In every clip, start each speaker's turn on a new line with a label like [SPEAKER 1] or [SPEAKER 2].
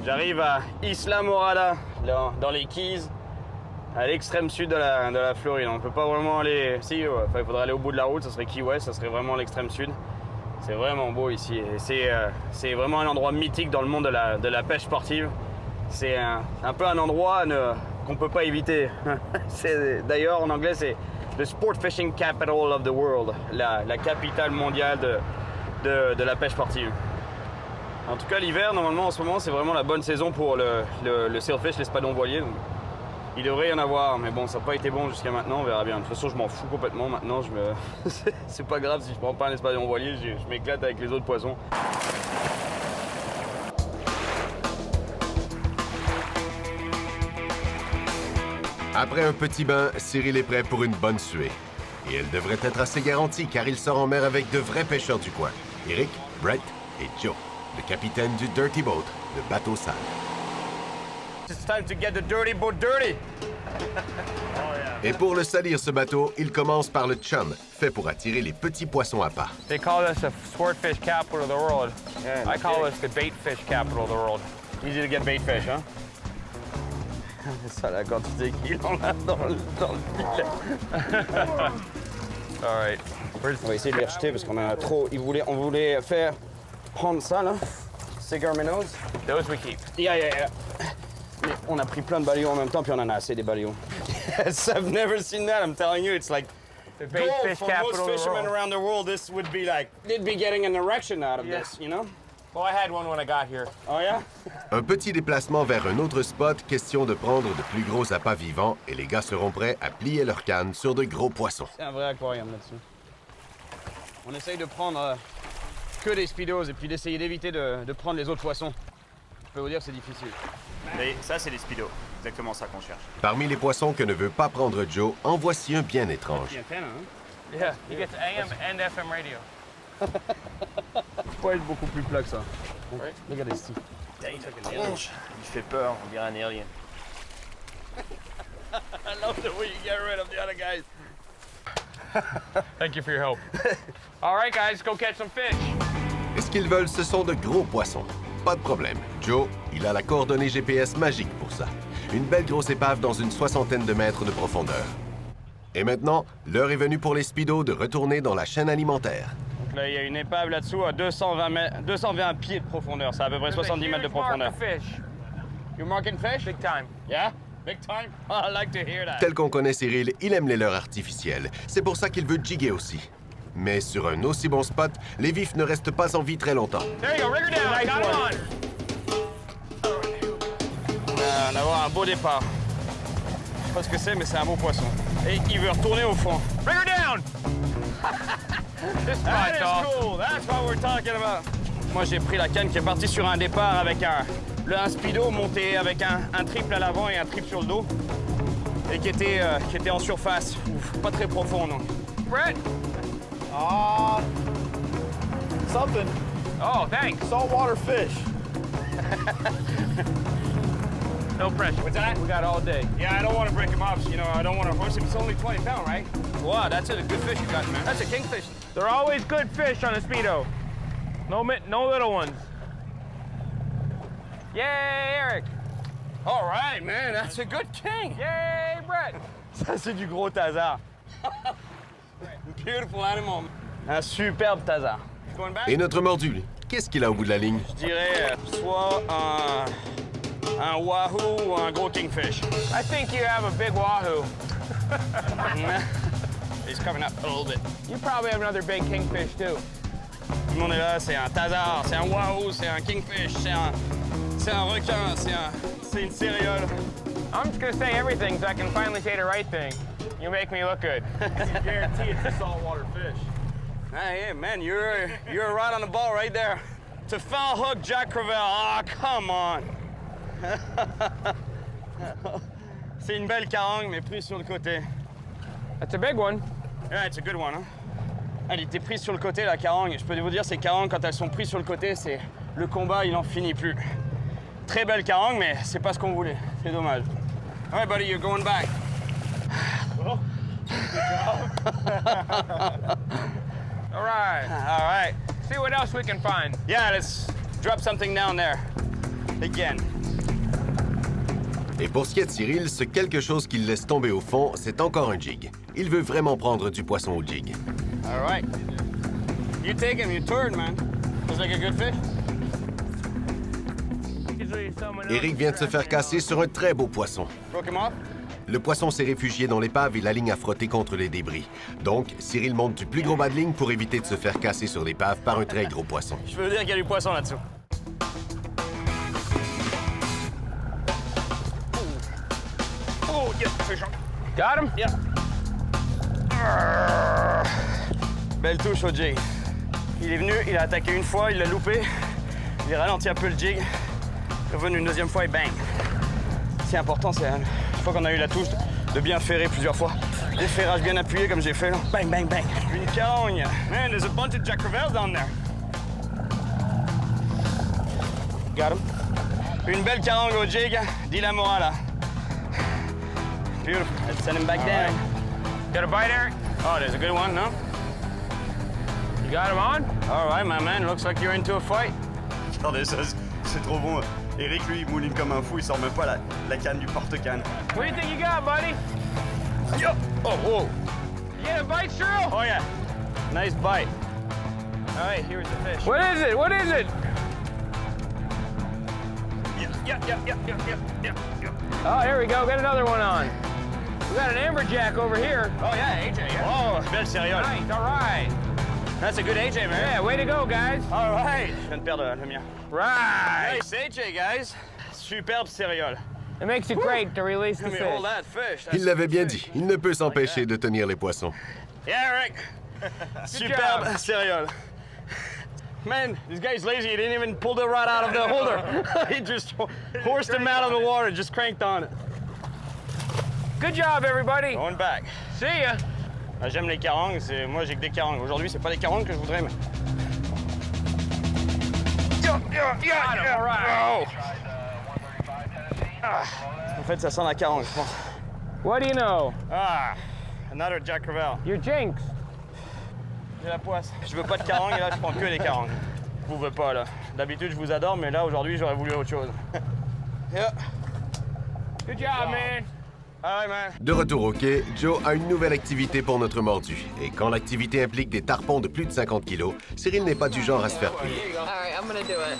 [SPEAKER 1] J'arrive à Isla Morada, dans les Keys, à l'extrême sud de la Floride. On ne peut pas vraiment aller... Si, il faudrait aller au bout de la route, ça serait Key West, ça serait vraiment l'extrême sud. C'est vraiment beau ici. C'est vraiment un endroit mythique dans le monde de la pêche sportive. C'est un peu un endroit qu'on ne peut pas éviter. D'ailleurs, en anglais, c'est the sport fishing capital of the world, la capitale mondiale de la pêche sportive. En tout cas, l'hiver, normalement, en ce moment, c'est vraiment la bonne saison pour le sailfish, l'espadon voilier. Donc, il devrait y en avoir, mais bon, ça n'a pas été bon jusqu'à maintenant, on verra bien. De toute façon, je m'en fous complètement maintenant. C'est pas grave si je prends pas un espadon voilier, je m'éclate avec les autres poissons.
[SPEAKER 2] Après un petit bain, Cyril est prêt pour une bonne suée. Et elle devrait être assez garantie car il sort en mer avec de vrais pêcheurs du coin. Eric, Brett et Joe, le capitaine du Dirty Boat, le bateau sale.
[SPEAKER 1] It's time to get the dirty boat dirty.
[SPEAKER 2] Et pour le salir ce bateau, il commence par le chum, fait pour attirer les petits poissons à pas.
[SPEAKER 3] They call us the sportfish capital of the world.
[SPEAKER 1] Yeah,
[SPEAKER 3] I call us the baitfish capital of the world.
[SPEAKER 1] Easy to get bait fish, hein? C'est ça la quantité qu'il en a dans le filet.
[SPEAKER 3] All right.
[SPEAKER 1] On va essayer de les rejeter parce qu'on en a trop. On voulait faire prendre ça là, cigar minnows.
[SPEAKER 3] Those we keep.
[SPEAKER 1] Yeah. Mais on a pris plein de balayons en même temps puis on en a assez des balayons. Yes, I've never seen that. I'm telling you, it's like
[SPEAKER 3] The baitfish
[SPEAKER 1] for
[SPEAKER 3] capital
[SPEAKER 1] most
[SPEAKER 3] of the
[SPEAKER 1] fishermen
[SPEAKER 3] world.
[SPEAKER 1] around the world, this would be like they'd be getting an erection out of this, you know?
[SPEAKER 3] Well, I had one when I got here.
[SPEAKER 1] Oh yeah?
[SPEAKER 2] Un petit déplacement vers un autre spot, question de prendre de plus gros appâts vivants et les gars seront prêts à plier leur canne sur de gros poissons.
[SPEAKER 1] C'est un vrai aquarium là-dessus. On essaye de prendre que des speedos et puis d'essayer d'éviter de prendre les autres poissons. Je peux vous dire que c'est difficile.
[SPEAKER 4] Mais ça, c'est les speedos. Exactement ça qu'on cherche.
[SPEAKER 2] Parmi les poissons que ne veut pas prendre Joe, en voici un bien étrange.
[SPEAKER 1] Il y a peine, hein?
[SPEAKER 3] Yeah, you get AM and FM radio.
[SPEAKER 1] Faut pas être beaucoup plus plat que ça. Regardez ici.
[SPEAKER 4] Tronche. Il fait peur, on dirait un alien.
[SPEAKER 1] I love the way you get rid of the other guys.
[SPEAKER 3] Thank you for your help. All right, guys, go catch some fish.
[SPEAKER 2] Et ce qu'ils veulent, ce sont de gros poissons. Pas de problème. Joe, il a la coordonnée GPS magique pour ça. Une belle grosse épave dans une 60aine de mètres de profondeur. Et maintenant, l'heure est venue pour les speedos de retourner dans la chaîne alimentaire.
[SPEAKER 1] Donc là, il y a une épave là-dessous à 220 pieds de profondeur. C'est à peu près 70 mètres de profondeur.
[SPEAKER 3] Fish.
[SPEAKER 1] You marking fish?
[SPEAKER 3] Big time.
[SPEAKER 1] Yeah? Big time? I like to hear that.
[SPEAKER 2] Tel qu'on connaît Cyril, il aime les leurres artificielles. C'est pour ça qu'il veut jigger aussi. Mais sur un aussi bon spot, les vifs ne restent pas en vie très longtemps.
[SPEAKER 3] There you go, rig her down.
[SPEAKER 1] Nice
[SPEAKER 3] Got him
[SPEAKER 1] one.
[SPEAKER 3] on.
[SPEAKER 1] On va avoir un beau départ. Je sais pas ce que c'est, mais c'est un beau poisson. Et il veut retourner au fond.
[SPEAKER 3] Bring her down. This
[SPEAKER 1] That
[SPEAKER 3] spot's
[SPEAKER 1] is
[SPEAKER 3] off.
[SPEAKER 1] cool. That's what we're talking about. Moi, j'ai pris la canne qui est partie sur un départ avec un speedo monté avec un triple à l'avant et un triple sur le dos. Et qui était en surface. Ouf, pas très profond, non.
[SPEAKER 3] Brett.
[SPEAKER 4] Something.
[SPEAKER 3] Oh, thanks.
[SPEAKER 4] Saltwater fish.
[SPEAKER 3] No pressure.
[SPEAKER 1] What's that?
[SPEAKER 3] We got all day.
[SPEAKER 1] Yeah, I don't want to break him off. You know, I don't want to horse him. It's only 20 pounds, right? Wow, that's a good fish you got, man. That's a kingfish.
[SPEAKER 3] They're always good fish on a Speedo. No little ones. Yay, Eric.
[SPEAKER 1] All right, man. That's a good king.
[SPEAKER 3] Yay, Brett.
[SPEAKER 1] Ça, c'est du gros tazar. Beautiful animal. Un superbe tazar. Going back?
[SPEAKER 2] Et notre mordu, qu'est-ce qu'il a au bout de la ligne?
[SPEAKER 1] Je dirais soit un wahoo ou un gros kingfish.
[SPEAKER 3] I think you have a big wahoo.
[SPEAKER 1] He's coming up a little bit.
[SPEAKER 3] You probably have another big kingfish too.
[SPEAKER 1] Tout le monde est là, c'est un tazar, c'est un wahoo, c'est un kingfish, c'est un requin, c'est une céréole.
[SPEAKER 3] I'm just gonna say everything so I can finally say the right thing. You make me look good.
[SPEAKER 4] You guarantee it's a saltwater fish.
[SPEAKER 1] Hey, man, you're right on the ball right there. To foul hook Jack Crevalle. Ah, come on. C'est une belle carangue, mais prise sur le côté.
[SPEAKER 3] That's a big one.
[SPEAKER 1] Yeah, it's a good one. Hein? Elle était prise sur le côté, la carangue. Je peux vous dire, ces carangues, quand elles sont prises sur le côté, c'est le combat, il n'en finit plus. Très belle carangue, mais c'est pas ce qu'on voulait. C'est dommage. All right, buddy, you're going back.
[SPEAKER 4] Well,
[SPEAKER 3] All right.
[SPEAKER 1] All right.
[SPEAKER 3] See what else we can find.
[SPEAKER 1] Yeah, let's drop something down there. Again.
[SPEAKER 2] Et pour ce qui est de Cyril, ce quelque chose qu'il laisse tomber au fond, c'est encore un jig. Il veut vraiment prendre du poisson au jig.
[SPEAKER 1] All right. You take him, you turn, man. Looks like a good fish.
[SPEAKER 3] Usually someone else
[SPEAKER 2] Eric vient de se faire casser sur un très beau poisson.
[SPEAKER 1] Broke him off?
[SPEAKER 2] Le poisson s'est réfugié dans l'épave et la ligne a frotté contre les débris. Donc, Cyril monte du plus gros bas de ligne pour éviter de se faire casser sur l'épave par un très gros poisson.
[SPEAKER 1] Je veux dire qu'il y a du poisson là-dessous. Oh, yeah, fish on.
[SPEAKER 3] Got him?
[SPEAKER 1] Yeah. Belle touche au jig. Il est venu, il a attaqué une fois, il l'a loupé. Il a ralenti un peu le jig. Il est revenu une deuxième fois et bang. C'est important, c'est une fois qu'on a eu la touche de bien ferrer plusieurs fois. Des ferrages bien appuyés comme j'ai fait là. Bang, bang, bang. Une carogne. Man, there's a bunch of Jack Crevalles down there. Got him. Une belle carogne au jig. Dis la morale. Beautiful. Let's send him back down.
[SPEAKER 3] Got a bite, Eric?
[SPEAKER 1] Oh, there's a good one, no?
[SPEAKER 3] You got him on?
[SPEAKER 1] All right, my man. Looks like you're into a fight.
[SPEAKER 5] Regardez ça, c'est trop bon. Eric, lui, il mouline comme un fou, il sort même pas la canne du porte-canne.
[SPEAKER 3] What do you think you got, buddy?
[SPEAKER 1] Yo! Oh, whoa!
[SPEAKER 3] You get a bite, Cheryl?
[SPEAKER 1] Oh, yeah. Nice bite. All right, here's the fish.
[SPEAKER 3] What is it? What is it?
[SPEAKER 1] Yeah.
[SPEAKER 3] Oh, here we go. Got another one on. We got an amberjack over here.
[SPEAKER 1] Oh, yeah, AJ, yeah. Oh, belle céréole.
[SPEAKER 3] Nice, all right.
[SPEAKER 1] That's a good AJ, man.
[SPEAKER 3] Yeah, way to go, guys.
[SPEAKER 1] All right. Je viens de perdre le mien.
[SPEAKER 3] Right.
[SPEAKER 1] Nice AJ, guys. Superbe céréole.
[SPEAKER 3] It makes it great to release the
[SPEAKER 1] Let me
[SPEAKER 3] fish.
[SPEAKER 1] hold that fish. That's
[SPEAKER 2] Il l'avait
[SPEAKER 1] a
[SPEAKER 2] bien
[SPEAKER 1] good fish.
[SPEAKER 2] dit, il ne peut s'empêcher de tenir les poissons.
[SPEAKER 1] Yeah, Eric. Superbe
[SPEAKER 3] job.
[SPEAKER 1] céréole. Man, this guy's lazy. He didn't even pull the rod out of the holder. He just horsed him out of the water, just cranked on it.
[SPEAKER 3] Good job, everybody.
[SPEAKER 1] Going back.
[SPEAKER 3] See ya.
[SPEAKER 1] Ah, j'aime les carangues, moi j'ai que des carangues. Aujourd'hui, c'est pas des carangues que je voudrais, mais.
[SPEAKER 3] Got him, all right.
[SPEAKER 1] En fait, ça sent la carangue, je pense.
[SPEAKER 3] What do you know?
[SPEAKER 1] Ah, another Jack Crevalle.
[SPEAKER 3] You're jinxed.
[SPEAKER 1] J'ai la poisse. Je veux pas de carangues et là, je prends que des carangues. Je vous veux pas, là. D'habitude, je vous adore, mais là, aujourd'hui, j'aurais voulu autre chose. Yeah.
[SPEAKER 3] Good job, man.
[SPEAKER 1] All right, man.
[SPEAKER 2] De retour au quai, Joe a une nouvelle activité pour notre mordu. Et quand l'activité implique des tarpons de plus de 50 kilos, Cyril n'est pas du genre à se faire prier.
[SPEAKER 6] All right, I'm gonna do it.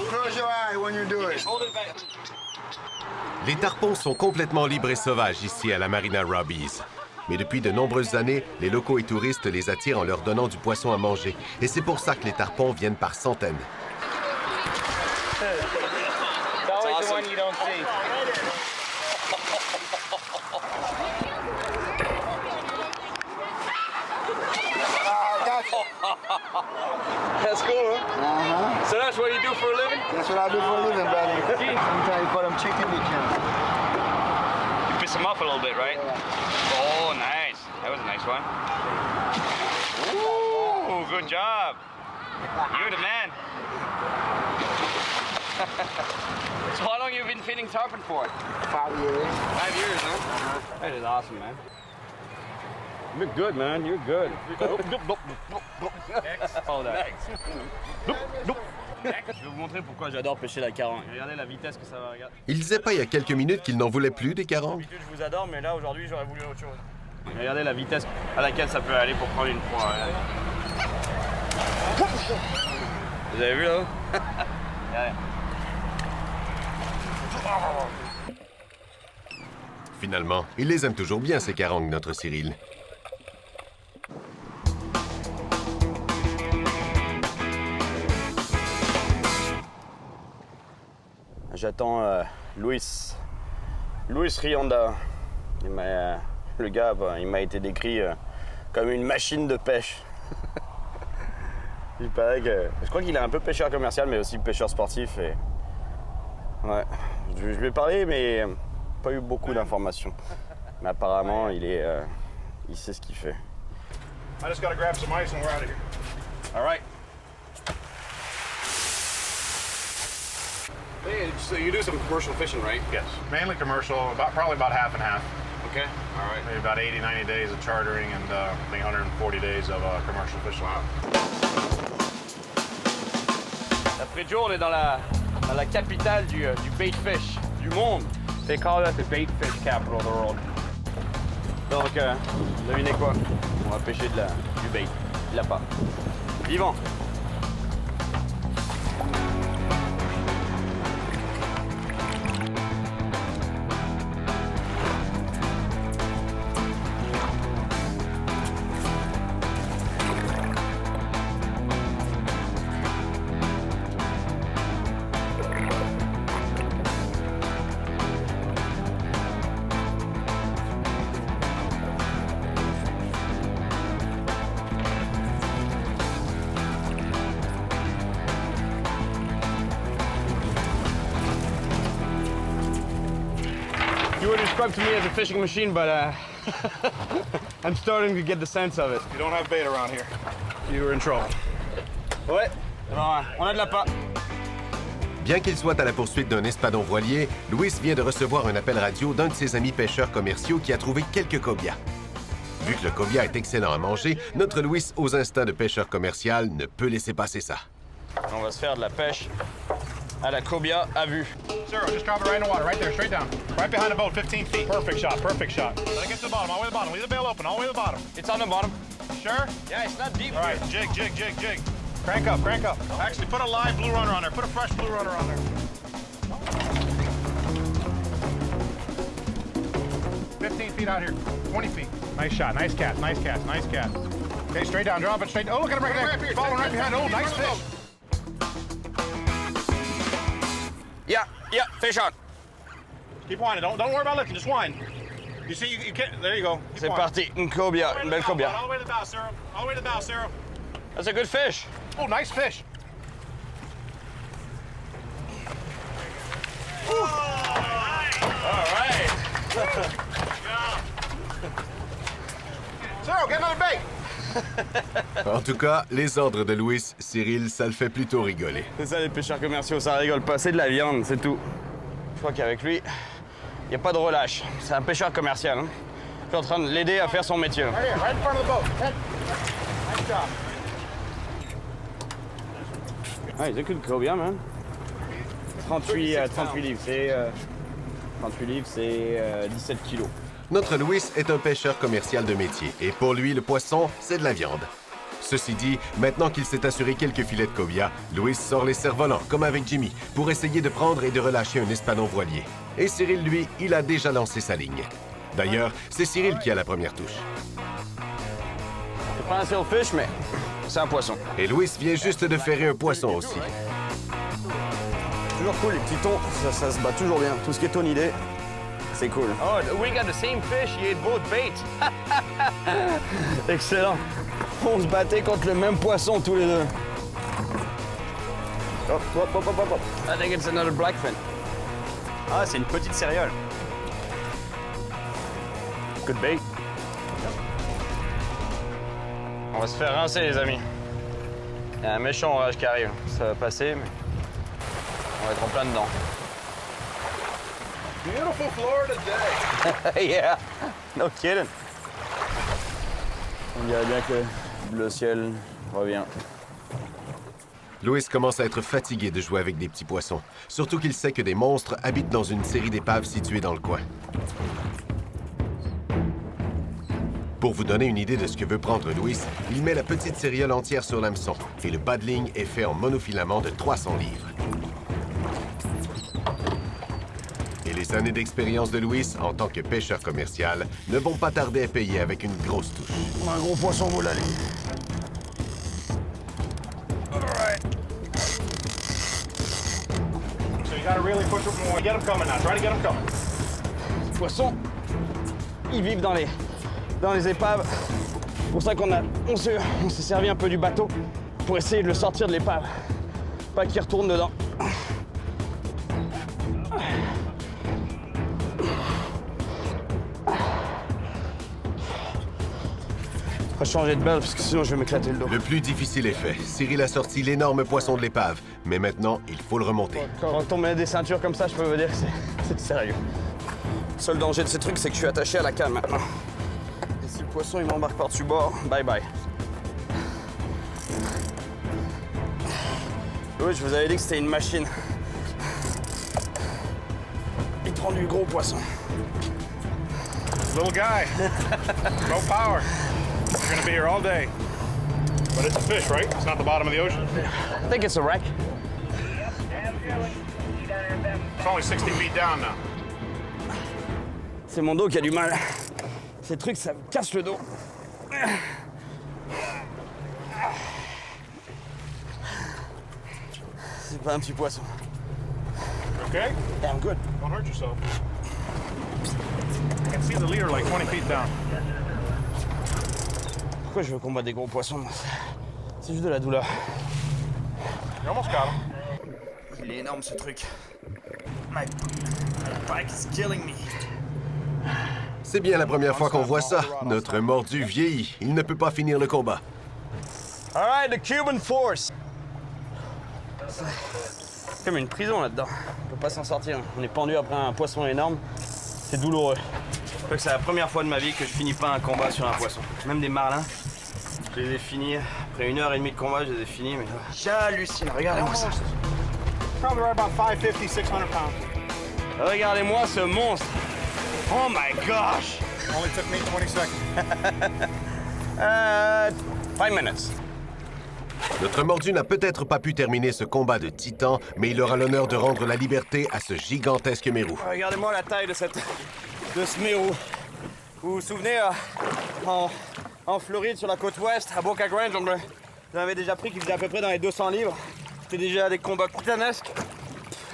[SPEAKER 4] Close your eye when you do it.
[SPEAKER 1] Hold it back.
[SPEAKER 2] Les tarpons sont complètement libres et sauvages ici à la Marina Robbie's. Mais depuis de nombreuses années, les locaux et touristes les attirent en leur donnant du poisson à manger. Et c'est pour ça que les tarpons viennent par centaines.
[SPEAKER 3] It's always the one you don't see.
[SPEAKER 1] That's cool, huh? So that's what you do for a living?
[SPEAKER 4] That's what I do for a living, buddy. Sometimes you put them chicken meat in.
[SPEAKER 1] You piss them off a little bit, right? Oh, nice. That was a nice one. Ooh, good job. You're the man. So how long have you been feeding tarpon for?
[SPEAKER 4] 5 years.
[SPEAKER 1] 5 years, huh? That is awesome, man. You're good, man. You're good. Oh, that. Je vais vous montrer pourquoi j'adore pêcher la carangue. Regardez la vitesse que ça va, regarde.
[SPEAKER 2] Il disait pas il y a quelques minutes qu'il n'en voulait plus des carangues?
[SPEAKER 1] D'habitude, je vous adore, mais là, aujourd'hui, j'aurais voulu autre chose. Regardez la vitesse à laquelle ça peut aller pour prendre une proie. Regardez. Vous avez vu, là? Regardez.
[SPEAKER 2] Finalement, il les aime toujours bien, ces carangues, notre Cyril.
[SPEAKER 1] J'attends Luis Rionda. Le gars, il m'a été décrit comme une machine de pêche. Il paraît que... Je crois qu'il est un peu pêcheur commercial, mais aussi pêcheur sportif. Et... Ouais. Je lui ai parlé, mais pas eu beaucoup d'informations. Mais apparemment, il sait ce qu'il fait.
[SPEAKER 4] I just gotta grab some ice and we're out of here.
[SPEAKER 1] All right.
[SPEAKER 5] Hey, so you do some commercial fishing, right?
[SPEAKER 7] Yes, mainly commercial, probably about half and half.
[SPEAKER 5] Okay, all right.
[SPEAKER 7] Maybe about 80, 90 days of chartering and I think 140 days of commercial fishing. Wow.
[SPEAKER 1] Après Joe, on est dans la capitale du bait fish, du monde.
[SPEAKER 3] They call that the bait fish capital of the world.
[SPEAKER 1] Donc, devinez quoi? On va pêcher du bait, de l'appât. Vivant! You were described to me as a fishing machine, but I'm starting to get the sense of it.
[SPEAKER 7] You don't have bait around here.
[SPEAKER 1] You're in trouble. Ouais, alors, on a de l'appât.
[SPEAKER 2] Bien qu'il soit à la poursuite d'un espadon voilier, Luis vient de recevoir un appel radio d'un de ses amis pêcheurs commerciaux qui a trouvé quelques cobias. Vu que le cobia est excellent à manger, notre Luis, aux instincts de pêcheur commercial, ne peut laisser passer ça.
[SPEAKER 1] On va se faire de la pêche à la cobia à vue.
[SPEAKER 7] Cyril, just drop it right in the water, right there, straight down. Right behind the boat, 15 feet. Perfect shot, perfect shot. Let it get to the bottom, all the way to the bottom. Leave the bail open, all the way to the bottom.
[SPEAKER 1] It's on the bottom.
[SPEAKER 7] Sure?
[SPEAKER 1] Yeah, it's not deep.
[SPEAKER 7] All right, jig, jig, jig, jig. Crank up, crank up. Actually, put a live blue runner on there. Put a fresh blue runner on there. 15 feet out here, 20 feet. Nice shot, nice cast, nice cast, nice cast. Okay, straight down, drop it straight. Oh, look at him right there. Following right behind. Oh, nice fish.
[SPEAKER 1] Yeah, fish on.
[SPEAKER 7] Keep winding. Don't worry about looking. Just wind. You see, you can't. There you go. Keep
[SPEAKER 1] C'est
[SPEAKER 7] winding.
[SPEAKER 1] parti, une cobia, une belle cobia.
[SPEAKER 7] All the way to the bow, Cyril. All the way to the bow, Cyril.
[SPEAKER 1] That's a good fish.
[SPEAKER 7] Oh, nice fish.
[SPEAKER 1] All right.
[SPEAKER 7] Cyril, get another bait.
[SPEAKER 2] En tout cas, les ordres de Luis, Cyril, ça le fait plutôt rigoler.
[SPEAKER 1] C'est ça les pêcheurs commerciaux, ça rigole pas, c'est de la viande, c'est tout. Je crois qu'avec lui, il n'y a pas de relâche. C'est un pêcheur commercial. Hein. Je suis en train de l'aider à faire son métier.
[SPEAKER 7] Right here, right in front of the boat. Nice job.
[SPEAKER 1] Ah, il a que de cobia, man. 38 livres, c'est 38 livres, c'est 17 kilos.
[SPEAKER 2] Notre Luis est un pêcheur commercial de métier et pour lui, le poisson, c'est de la viande. Ceci dit, maintenant qu'il s'est assuré quelques filets de cobia, Luis sort les cerfs-volants, comme avec Jimmy, pour essayer de prendre et de relâcher un espadon voilier. Et Cyril, lui, il a déjà lancé sa ligne. D'ailleurs, c'est Cyril qui a la première touche.
[SPEAKER 1] C'est pas un silverfish, mais c'est un poisson.
[SPEAKER 2] Et Luis vient juste de ferrer un poisson aussi.
[SPEAKER 1] Toujours cool, les petits thons, ça se bat toujours bien. Tout ce qui est tonidé, c'est cool. Oh, we got the same fish, he ate both bait. Excellent. On se battait contre le même poisson tous les deux. Hop, hop, hop, hop, hop. I think it's another blackfin. Ah, c'est une petite céréale. Good bait. On va se faire rincer, les amis. Il y a un méchant orage qui arrive. Ça va passer, mais on va être en plein dedans.
[SPEAKER 7] Beautiful Florida day.
[SPEAKER 1] Yeah, no kidding. On dirait bien que le ciel revient.
[SPEAKER 2] Luis commence à être fatigué de jouer avec des petits poissons, surtout qu'il sait que des monstres habitent dans une série d'épaves situées dans le coin. Pour vous donner une idée de ce que veut prendre Luis, il met la petite céréale entière sur l'hameçon et le bas de ligne est fait en monofilament de 300 livres. Et les années d'expérience de Luis en tant que pêcheur commercial ne vont pas tarder à payer avec une grosse touche.
[SPEAKER 1] Un gros poisson vaut la ligne.
[SPEAKER 7] So you gotta really push it more. Get them coming now. Try to get them coming.
[SPEAKER 1] Les poissons, ils vivent dans les épaves. C'est pour ça on s'est servi un peu du bateau pour essayer de le sortir de l'épave. Pas qu'il retourne dedans. On va changer de balle parce que sinon je vais m'éclater le dos.
[SPEAKER 2] Le plus difficile est fait. Cyril a sorti l'énorme poisson de l'épave, mais maintenant, il faut le remonter.
[SPEAKER 1] Quand on met des ceintures comme ça, je peux vous dire que c'est sérieux. Le seul danger de ces trucs, c'est que je suis attaché à la canne maintenant. Et si le poisson il m'embarque par-dessus bord, bye bye. Oui, je vous avais dit que c'était une machine. It prendre du gros poisson.
[SPEAKER 7] Little guy. No power. You're gonna be here all day. But it's a fish, right? It's not the bottom of the ocean.
[SPEAKER 1] I think it's a wreck.
[SPEAKER 7] It's only 60 feet down now.
[SPEAKER 1] C'est mon dos qui a du mal. Ces trucs, ça me casse le dos. C'est pas un petit poisson.
[SPEAKER 7] Okay?
[SPEAKER 1] Yeah, I'm good.
[SPEAKER 7] Don't hurt yourself. I can see the leader like 20 feet down.
[SPEAKER 1] Pourquoi je veux combattre des gros poissons? C'est juste de la douleur.
[SPEAKER 7] You almost got him.
[SPEAKER 1] Il est énorme ce truc. My bike is killing me.
[SPEAKER 2] C'est bien la première fois qu'on voit ça. Notre mordu vieillit. Il ne peut pas finir le combat.
[SPEAKER 1] All right, the Cuban Force. C'est comme une prison là-dedans. On peut pas s'en sortir. On est pendu après un poisson énorme. C'est douloureux. Je crois que c'est la première fois de ma vie que je finis pas un combat sur un poisson. Même des marlins, je les ai finis. Après 1h30 de combat, je les ai finis. Mais j'hallucine. Regardez-moi ça.
[SPEAKER 7] Probably right about 550, 600 pounds.
[SPEAKER 1] Regardez-moi ce monstre. Oh my gosh.
[SPEAKER 7] Only took me 20 seconds.
[SPEAKER 1] 5 minutes.
[SPEAKER 2] Notre mordu n'a peut-être pas pu terminer ce combat de titan, mais il aura l'honneur de rendre la liberté à ce gigantesque mérou.
[SPEAKER 1] Regardez-moi la taille de ce mérou. Vous vous souvenez, en Floride, sur la côte ouest, à Boca Grande, j'en avais déjà pris qui faisait à peu près dans les 200 livres. C'était déjà des combats titanesques.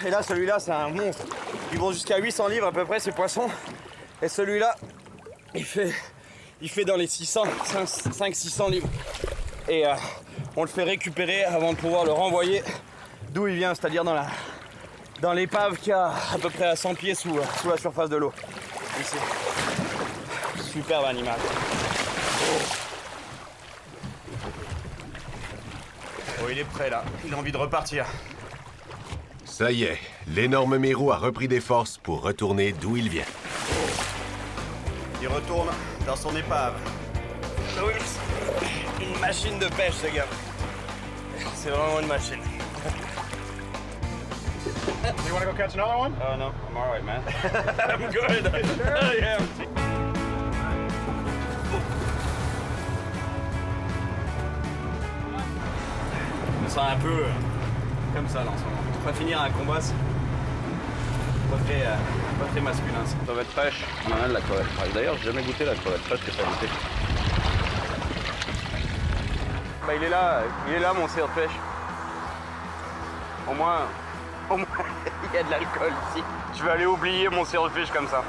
[SPEAKER 1] Et là, celui-là, c'est un monstre. Ils vont jusqu'à 800 livres à peu près, ces poissons. Et celui-là, il fait dans les 500-600 livres. Et on le fait récupérer avant de pouvoir le renvoyer d'où il vient, c'est-à-dire dans l'épave qui a à peu près à 100 pieds sous la surface de l'eau. Ici. Superbe animal.
[SPEAKER 5] Oh, il est prêt là. Il a envie de repartir.
[SPEAKER 2] Ça y est, l'énorme mérou a repris des forces pour retourner d'où il vient.
[SPEAKER 5] Il retourne dans son épave.
[SPEAKER 1] Oui, une machine de pêche, ce gars. C'est vraiment une machine.
[SPEAKER 7] You want to go catch another one?
[SPEAKER 1] Oh no, I'm alright, man. I'm good. Yeah. Je me sens un peu comme ça là en ce moment. Pas finir un combat, c'est pas très masculin. Ça.
[SPEAKER 6] Crevette fraîche, on en a de la crevette fraîche. D'ailleurs, j'ai jamais goûté la crevette fraîche que t'as goûté.
[SPEAKER 1] Bah il est là mon sirop de pêche. Au moins il y a de l'alcool ici. Je vais aller oublier mon sirop de pêche comme ça.